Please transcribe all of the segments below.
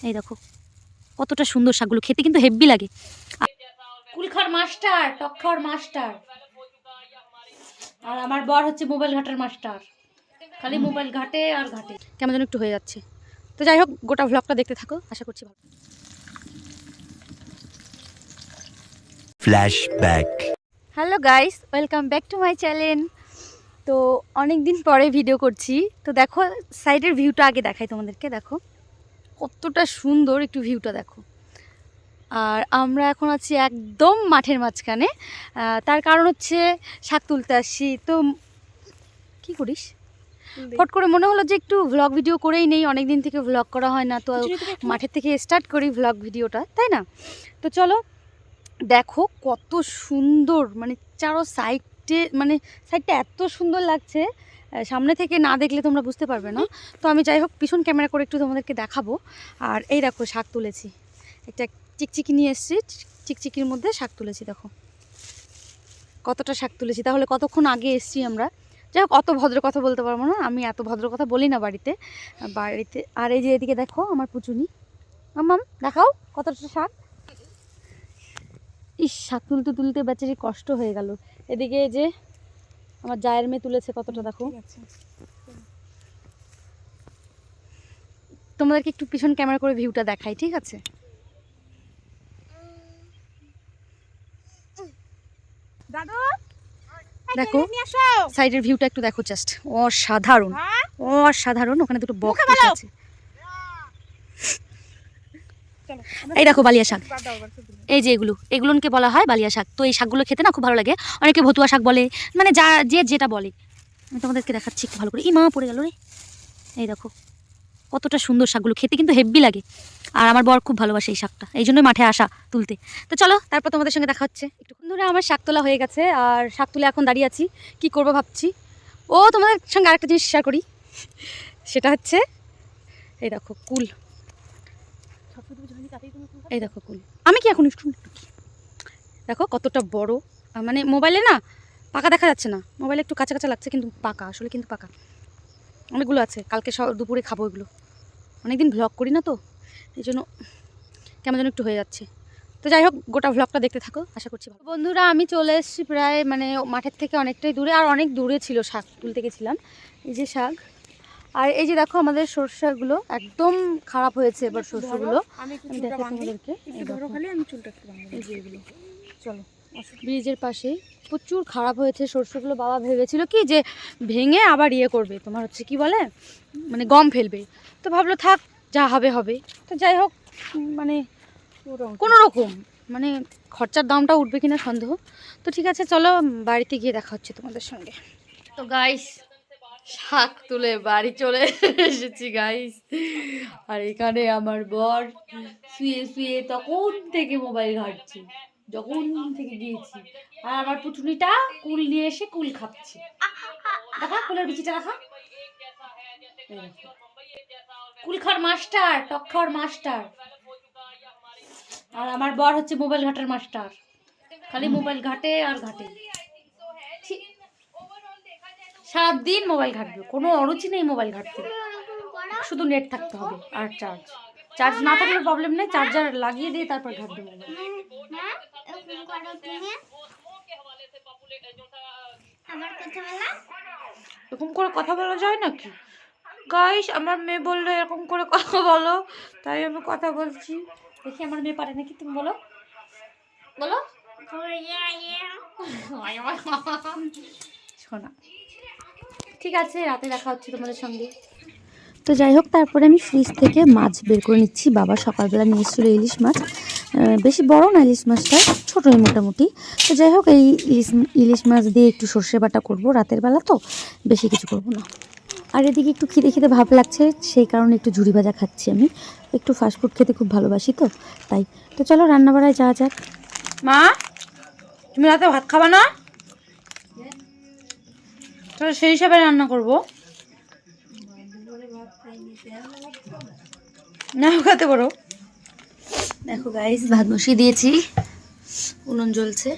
এই দেখো কতটা সুন্দর শাকগুলো, খেতে কিন্তু হেভি লাগে। কুল খাওয়ার মাস্টার, টক খাওয়ার মাস্টার, আর আমার বর হচ্ছে মোবাইল ঘাটার মাস্টার, খালি মোবাইল ঘাটে আর ঘাটে। কেমন যেন একটু হয়ে যাচ্ছে। তো যাই হোক, গোটা ভ্লগটা দেখতে থাকো, আশা করছি ভালো। Flashback. Hello guys, welcome back to my channel. তো অনেক দিন পরে ভিডিও করছি। তো দেখো সাইডের ভিউটা আগে দেখাই তোমাদেরকে। দেখো কতটা সুন্দর, একটু ভিউটা দেখো। আর আমরা এখন আছি একদম মাঠের মাঝখানে। তার কারণ হচ্ছে শাক তুলতে আসছি। তো কি করিস, ফট করে মনে হলো যে একটু ভ্লগ ভিডিও করেই নেই, অনেক দিন থেকে ভ্লগ করা হয় না, তো মাঠের থেকে স্টার্ট করি ভ্লগ ভিডিওটা, তাই না? তো চলো দেখো কত সুন্দর, মানে চারো সাইডে, মানে সাইডটা এত সুন্দর লাগছে, সামনে থেকে না দেখলে তোমরা বুঝতে পারবে না। তো আমি যাই হোক পিছন ক্যামেরা করে একটু তোমাদেরকে দেখাবো। আর এই দেখো শাক তুলেছি, একটা চিকচিকি নিয়ে এসেছি, চিকচিকির মধ্যে শাক তুলেছি। দেখো কতটা শাক তুলেছি, তাহলে কতক্ষণ আগে এসেছি আমরা। যাই হোক অত ভদ্র কথা বলতে পারবো না, আমি এত ভদ্র কথা বলি না বাড়িতে। আর এই যে এদিকে দেখো আমার পুচুনি, মাম্মাম দেখাও কতটা শাক। ইস, শাক তুলতে তুলতে বেচারি কষ্ট হয়ে গেল। এদিকে যে আমার জায়ের মেয়ে তুলেছে কতটা, দেখো। তোমাদেরকে একটু পিছন ক্যামেরা করে ভিউটা দেখাই, ঠিক আছে? দেখো সাইডের ভিউটা একটু দেখো, জাস্ট অসাধারণ, অসাধারণ। ওখানে দুটো বক আছে। এই দেখো বালিয়া শাক, এই যে এগুলোকে বলা হয় বালিয়া শাক। তো এই শাকগুলো খেতে না খুব ভালো লাগে, অনেকে ভতুয়া শাক বলে, মানে যে যেটা বলে। আমি তোমাদেরকে দেখাচ্ছি একটু ভালো করে। মা পড়ে গেল রে। এই দেখো কতটা সুন্দর শাকগুলো, খেতে কিন্তু হেভি লাগে। আর আমার বর খুব ভালোবাসে এই শাকটা, এই জন্যই মাঠে আসা তুলতে। তো চলো তারপর তোমাদের সঙ্গে দেখা হচ্ছে। একটুক্ষণ ধরে আমার শাক তোলা হয়ে গেছে, আর শাক তুলে এখন দাঁড়িয়ে আছি, কি করব ভাবছি। ও তোমাদের সঙ্গে আরেকটা জিনিস শেয়ার করি, সেটা হচ্ছে এই দেখো কুল। এই দেখো কুল, আমি কি এখন একটু দেখো কতটা বড়, মানে মোবাইলে না পাকা দেখা যাচ্ছে না, মোবাইলে একটু কাঁচা কাঁচা লাগছে, কিন্তু পাকা, আসলে কিন্তু পাকা। অনেকগুলো আছে, কালকে দুপুরে খাবো এগুলো। অনেকদিন ভ্লগ করি না তো, এই জন্য কেমন যেন একটু হয়ে যাচ্ছে। তো যাই হোক গোটা ভ্লগটা দেখতে থাকো, আশা করছি ভালো। বন্ধুরা আমি চলে এসেছি প্রায়, মানে মাঠের থেকে অনেকটাই দূরে, আর অনেক দূরে ছিল শাক তুলতে গেছিলাম। এই যে শাক, আর এই যে দেখো আমাদের সরষেগুলো একদম খারাপ হয়েছে এবার। সরষেগুলো আমি দেখাই তোমাদেরকে, এই যে এগুলো, চলো ব্রিজের পাশে প্রচুর খারাপ হয়েছে সরষেগুলো। বাবা ভেবেছিল কি যে ভেঙে আবার ইয়ে করবে, তোমার হচ্ছে কি বলে, মানে গম ফেলবে। তো ভাবলো থাক, যা হবে হবে। তো যাই হোক, মানে কোনো রকম, মানে খরচার দামটা উঠবে কিনা সন্দেহ। তো ঠিক আছে চলো বাড়িতে গিয়ে দেখা হচ্ছে তোমাদের সঙ্গে। তো গাইস শাক তুলে বাড়ি চলে এসেছি গাইস, আর এখানে আমার বর শুয়ে শুয়ে তখন থেকে মোবাইল ঘাঁটছে, যখন থেকে গিয়েছি। আর আমার পুটুনিটা কুল নিয়ে এসে কুল খাচ্ছে। দেখা কুলের বিচিটা রাখা, কুল খাওয়ার মাস্টার, টক খাওয়ার মাস্টার, আর আমার বর হচ্ছে মোবাইল ঘাটার মাস্টার, খালি মোবাইল ঘাটে আর ঘাটে। সারাদিন মোবাইল ঘাটবে, কোনো অরুচি নেই মোবাইল ঘাটতে, শুধু নেট থাকতে হবে আর চার্জ না থাকলে প্রবলেম নেই, চার্জার লাগিয়ে দিয়ে তারপর ঘাটবে মোবাইল। এরকম করে কথা বলা যায় নাকি গাইস? আমার মেয়ে বললো এরকম করে কথা বলো, তাই আমি কথা বলছি। দেখি আমার মেয়ে পারে নাকি, তুমি বলো বলো। শোনা, ঠিক আছে রাতে দেখা হচ্ছে তোমাদের সঙ্গে। তো যাই হোক তারপরে আমি ফ্রিজ থেকে মাছ বের করে নিচ্ছি। বাবা সকালবেলা নিয়ে এসেছিলো ইলিশ মাছ, বেশি বড় না ইলিশ মাছটা, ছোটোই মোটামুটি। তো যাই হোক এই ইলিশ মাছ দিয়ে একটু সর্ষে বাটা করবো রাতের বেলা, তো বেশি কিছু করবো না। আর এদিকে একটু খিদে খিদে ভাব লাগছে, সেই কারণে একটু ঝুড়ি ভাজা খাচ্ছি। আমি একটু ফাস্টফুড খেতে খুব ভালোবাসি, তো তাই। তো চলো রান্নাবাড়ায় যাওয়া যাক। মা তুমি রাতে ভাত খাবা না? তাহলে সেই হিসাবে রান্না করবো, নাও খেতে পারো। দেখো গাইস ভাত বসিয়ে দিয়েছি, উনুন জ্বলছে।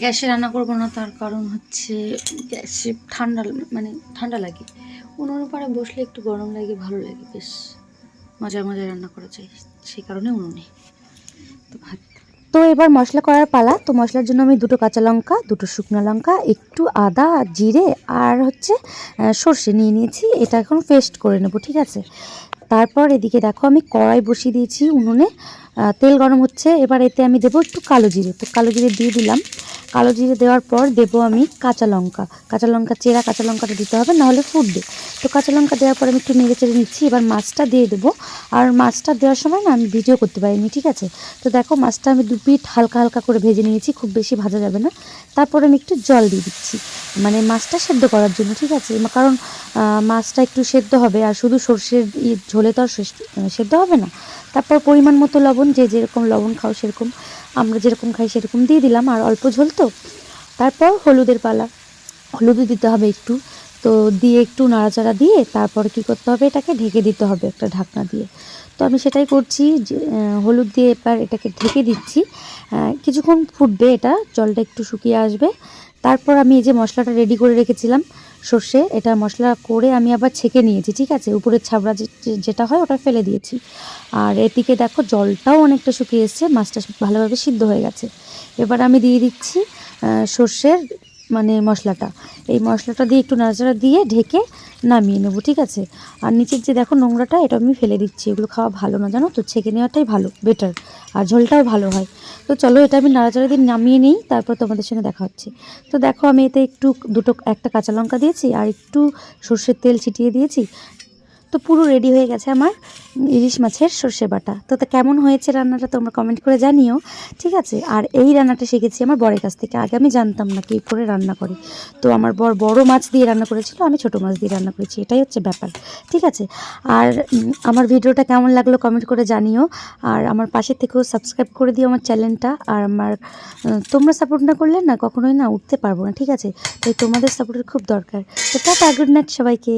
গ্যাসে রান্না করবো না, তার কারণ হচ্ছে গ্যাসে ঠান্ডা, মানে ঠান্ডা লাগে। উনুনের পাড়ে বসলে একটু গরম লাগে, ভালো লাগে বেশ। মজার মজার রান্না করা যায়, সেই কারণে উনুনে। তো ভাত, তো এবার মশলা করার পালা। তো মশলার জন্য আমি 2টো কাঁচা লঙ্কা, 2টো শুকনো লঙ্কা, একটু আদা, জিরে আর হচ্ছে সর্ষে নিয়ে নিয়েছি। এটা এখন পেস্ট করে নেব, ঠিক আছে। তারপর এদিকে দেখো আমি কড়াই বসিয়ে দিয়েছি উনুনে, তেল গরম হচ্ছে। এবার এতে আমি দেবো একটু কালো জিরে। তো কালো জিরে দিয়ে দিলাম। কালো জিরে দেওয়ার পর দেবো আমি কাঁচা লঙ্কা। কাঁচা লঙ্কা চেরা কাঁচা লঙ্কাটা দিতে হবে, নাহলে ফুটবে। তো কাঁচা লঙ্কা দেওয়ার পর আমি একটু নেড়ে চেড়ে নিচ্ছি। এবার মাছটা দিয়ে দেবো। আর মাছটা দেওয়ার সময় না আমি ভিডিও করতে পারিনি, ঠিক আছে। তো দেখো মাছটা আমি 2 পিঠ হালকা হালকা করে ভেজে নিয়েছি, খুব বেশি ভাজা যাবে না। তারপর আমি একটু জল দিয়ে দিচ্ছি, মানে মাছটা সেদ্ধ করার জন্য, ঠিক আছে। কারণ মাছটা একটু সেদ্ধ হবে, আর শুধু সর্ষের ঝোলে তো আর সেদ্ধ হবে না। তারপর পরিমাণ মতো লবণ, যে যেরকম লবণ খাও সেরকম, আমরা যেরকম খাই সেরকম দিয়ে দিলাম। আর অল্প ঝোল তো। তারপর হলুদের পালা, হলুদও দিতে হবে একটু। তো দিয়ে একটু নাড়াচাড়া দিয়ে তারপর কি করতে হবে, এটাকে ঢেকে দিতে হবে একটা ঢাকনা দিয়ে। তো আমি সেটাই করছি, যে হলুদ দিয়ে এবার এটাকে ঢেকে দিচ্ছি। কিছুক্ষণ ফুটবে, এটা জলটা একটু শুকিয়ে আসবে। তারপর আমি এই যে মশলাটা রেডি করে রেখেছিলাম সর্ষে, এটা মশলা করে আমি আবার ছেঁকে নিয়েছি, ঠিক আছে। উপরের ছাবড়া যেটা হয় ওটা ফেলে দিয়েছি। আর এদিকে দেখো জলটাও অনেকটা শুকিয়ে এসছে, মাছটা ভালোভাবে সিদ্ধ হয়ে গেছে। এবার আমি দিয়ে দিচ্ছি সর্ষের মানে মশলাটা। এই মশলাটা দিয়ে একটু নাড়াচাড়া দিয়ে ঢেকে নামিয়ে নেবো, ঠিক আছে। আর নিচের যে দেখো নোংরাটা, এটা আমি ফেলে দিচ্ছি। এগুলো খাওয়া ভালো না, জানো তো। ছেঁকে নেওয়াটাই ভালো, বেটার। আর ঝোলটাও ভালো হয়। তো চলো এটা আমি নাড়াচাড়া দিয়ে নামিয়ে নিই, তারপর তোমাদের সঙ্গে দেখা হচ্ছে। তো দেখো আমি এতে একটু একটা কাঁচা লঙ্কা দিয়েছি, আর একটু সর্ষের তেল ছিটিয়ে দিয়েছি। তো পুরো রেডি হয়ে গেছে আমার ইলিশ মাছের সর্ষে বাটা। তো কেমন হয়েছে রান্নাটা তোমরা কমেন্ট করে জানিও, ঠিক আছে। আর এই রান্নাটা শিখেছি আমার বরের কাছ থেকে। আগে আমি জানতাম না কি করে রান্না করে। তো আমার বর বড় মাছ দিয়ে রান্না করেছিল, আমি ছোট মাছ দিয়ে রান্না করেছি, এটাই হচ্ছে ব্যাপার, ঠিক আছে। আর আমার ভিডিওটা কেমন লাগলো কমেন্ট করে জানিও। আর আমার পাশে থেকেও সাবস্ক্রাইব করে দিও আমার চ্যানেলটা। আর আমার তোমরা সাপোর্ট না করলে না কখনোই না উঠতে পারবো না, ঠিক আছে। তাই তোমাদের সাপোর্টের খুব দরকার। তো টাটা, গুড নাইট সবাইকে।